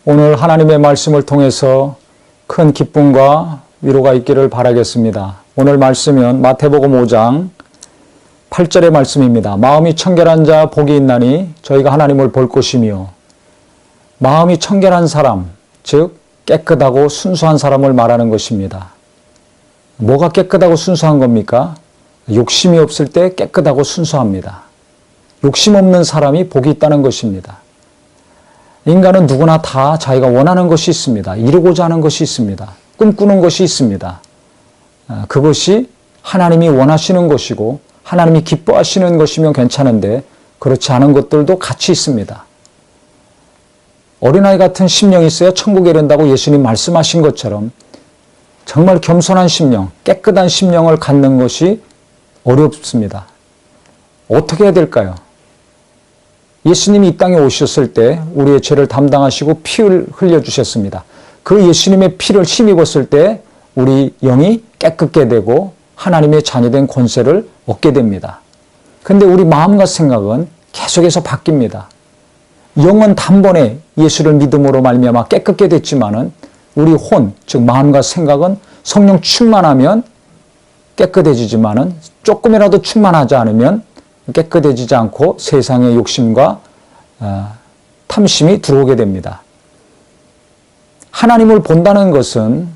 오늘 하나님의 말씀을 통해서 큰 기쁨과 위로가 있기를 바라겠습니다. 오늘 말씀은 마태복음 5장 8절의 말씀입니다. 마음이 청결한 자 복이 있나니 저희가 하나님을 볼 것이며, 마음이 청결한 사람, 즉 깨끗하고 순수한 사람을 말하는 것입니다. 뭐가 깨끗하고 순수한 겁니까? 욕심이 없을 때 깨끗하고 순수합니다. 욕심 없는 사람이 복이 있다는 것입니다. 인간은 누구나 다 자기가 원하는 것이 있습니다. 이루고자 하는 것이 있습니다. 꿈꾸는 것이 있습니다. 그것이 하나님이 원하시는 것이고 하나님이 기뻐하시는 것이면 괜찮은데 그렇지 않은 것들도 같이 있습니다. 어린아이 같은 심령이 있어야 천국에 이른다고 예수님 말씀하신 것처럼 정말 겸손한 심령, 깨끗한 심령을 갖는 것이 어렵습니다. 어떻게 해야 될까요? 예수님이 이 땅에 오셨을 때 우리의 죄를 담당하시고 피를 흘려주셨습니다. 그 예수님의 피를 힘입었을 때 우리 영이 깨끗게 되고 하나님의 자녀된 권세를 얻게 됩니다. 그런데 우리 마음과 생각은 계속해서 바뀝니다. 영은 단번에 예수를 믿음으로 말미암아 깨끗게 됐지만은 우리 혼, 즉 마음과 생각은 성령 충만하면 깨끗해지지만은 조금이라도 충만하지 않으면 깨끗해지지 않고 세상의 욕심과 탐심이 들어오게 됩니다. 하나님을 본다는 것은,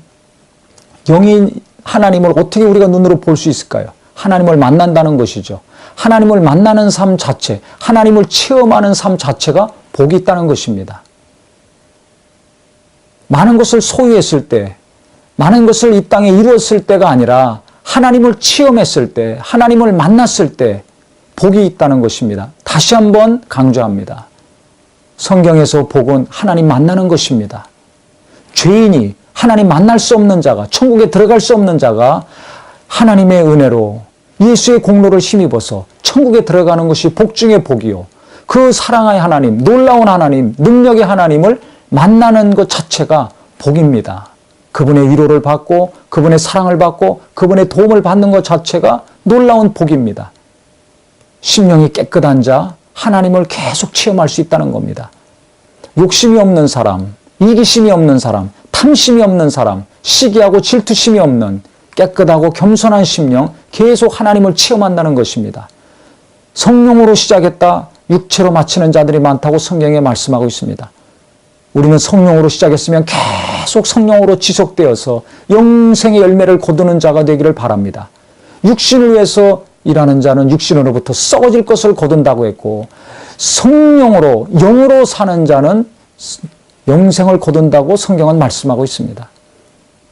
영이 하나님을 어떻게 우리가 눈으로 볼 수 있을까요? 하나님을 만난다는 것이죠. 하나님을 만나는 삶 자체, 하나님을 체험하는 삶 자체가 복이 있다는 것입니다. 많은 것을 소유했을 때, 많은 것을 이 땅에 이루었을 때가 아니라 하나님을 체험했을 때, 하나님을 만났을 때 복이 있다는 것입니다. 다시 한번 강조합니다. 성경에서 복은 하나님 만나는 것입니다. 죄인이, 하나님 만날 수 없는 자가, 천국에 들어갈 수 없는 자가 하나님의 은혜로 예수의 공로를 힘입어서 천국에 들어가는 것이 복 중의 복이요, 그 사랑의 하나님, 놀라운 하나님, 능력의 하나님을 만나는 것 자체가 복입니다. 그분의 위로를 받고 그분의 사랑을 받고 그분의 도움을 받는 것 자체가 놀라운 복입니다. 심령이 깨끗한 자, 하나님을 계속 체험할 수 있다는 겁니다. 욕심이 없는 사람, 이기심이 없는 사람, 탐심이 없는 사람, 시기하고 질투심이 없는 깨끗하고 겸손한 심령, 계속 하나님을 체험한다는 것입니다. 성령으로 시작했다 육체로 마치는 자들이 많다고 성경에 말씀하고 있습니다. 우리는 성령으로 시작했으면 계속 성령으로 지속되어서 영생의 열매를 거두는 자가 되기를 바랍니다. 육신을 위해서 일하는 자는 육신으로부터 썩어질 것을 거둔다고 했고, 성령으로, 영으로 사는 자는 영생을 거둔다고 성경은 말씀하고 있습니다.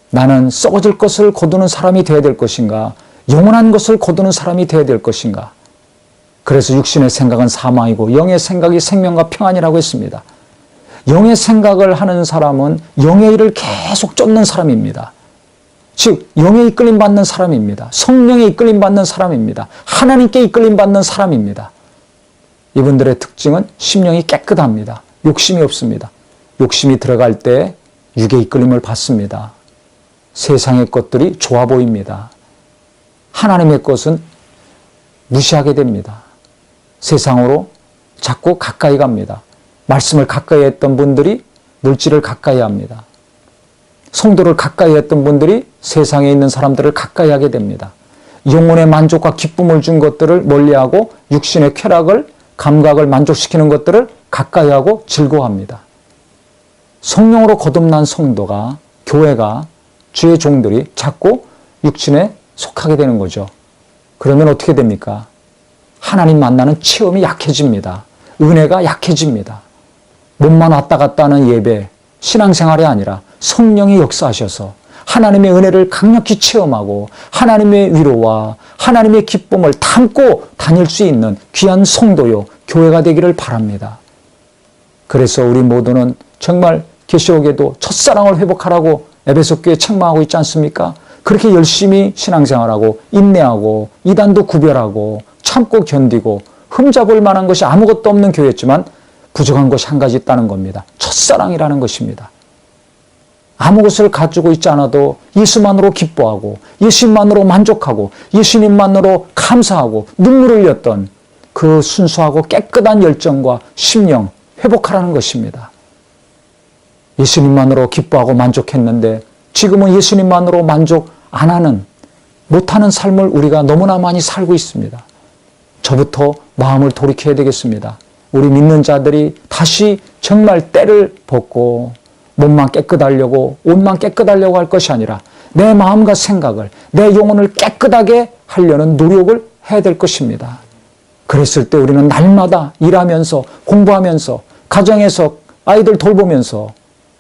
나는 썩어질 것을 거두는 사람이 되어야 될 것인가, 영원한 것을 거두는 사람이 되어야 될 것인가. 그래서 육신의 생각은 사망이고 영의 생각이 생명과 평안이라고 했습니다. 영의 생각을 하는 사람은 영의 일을 계속 쫓는 사람입니다. 즉 영에 이끌림 받는 사람입니다. 성령에 이끌림 받는 사람입니다. 하나님께 이끌림 받는 사람입니다. 이분들의 특징은 심령이 깨끗합니다. 욕심이 없습니다. 욕심이 들어갈 때 육의 이끌림을 받습니다. 세상의 것들이 좋아 보입니다. 하나님의 것은 무시하게 됩니다. 세상으로 자꾸 가까이 갑니다. 말씀을 가까이 했던 분들이 물질을 가까이 합니다. 성도를 가까이 했던 분들이 세상에 있는 사람들을 가까이 하게 됩니다. 영혼의 만족과 기쁨을 준 것들을 멀리하고 육신의 쾌락을, 감각을 만족시키는 것들을 가까이 하고 즐거워합니다. 성령으로 거듭난 성도가, 교회가, 주의 종들이 자꾸 육신에 속하게 되는 거죠. 그러면 어떻게 됩니까? 하나님 만나는 체험이 약해집니다. 은혜가 약해집니다. 몸만 왔다 갔다 하는 예배, 신앙생활이 아니라 성령이 역사하셔서 하나님의 은혜를 강력히 체험하고 하나님의 위로와 하나님의 기쁨을 담고 다닐 수 있는 귀한 성도요, 교회가 되기를 바랍니다. 그래서 우리 모두는 정말 계시록에도 첫사랑을 회복하라고 에베소 교회에 책망하고 있지 않습니까? 그렇게 열심히 신앙생활하고 인내하고 이단도 구별하고 참고 견디고 흠잡을 만한 것이 아무것도 없는 교회였지만 부족한 것이 한 가지 있다는 겁니다. 첫사랑이라는 것입니다. 아무 것을 가지고 있지 않아도 예수만으로 기뻐하고 예수님만으로 만족하고 예수님만으로 감사하고 눈물을 흘렸던 그 순수하고 깨끗한 열정과 심령 회복하라는 것입니다. 예수님만으로 기뻐하고 만족했는데 지금은 예수님만으로 만족 안 하는, 못하는 삶을 우리가 너무나 많이 살고 있습니다. 저부터 마음을 돌이켜야 되겠습니다. 우리 믿는 자들이 다시 정말 때를 벗고 몸만 깨끗하려고, 옷만 깨끗하려고 할 것이 아니라 내 마음과 생각을, 내 영혼을 깨끗하게 하려는 노력을 해야 될 것입니다. 그랬을 때 우리는 날마다 일하면서, 공부하면서, 가정에서 아이들 돌보면서,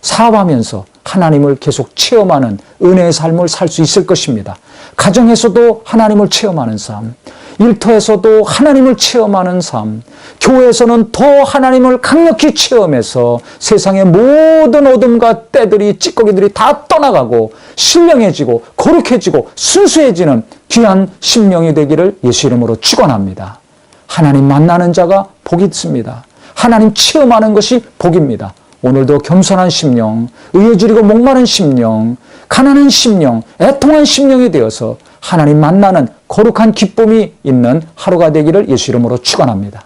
사업하면서 하나님을 계속 체험하는 은혜의 삶을 살 수 있을 것입니다. 가정에서도 하나님을 체험하는 삶, 일터에서도 하나님을 체험하는 삶, 교회에서는 더 하나님을 강력히 체험해서 세상의 모든 어둠과 때들이, 찌꺼기들이 다 떠나가고 신령해지고 거룩해지고 순수해지는 귀한 심령이 되기를 예수 이름으로 축원합니다. 하나님 만나는 자가 복이 있습니다. 하나님 체험하는 것이 복입니다. 오늘도 겸손한 심령, 의에 줄이고 목마른 심령, 가난한 심령, 애통한 심령이 되어서 하나님 만나는 거룩한 기쁨이 있는 하루가 되기를 예수 이름으로 축원합니다.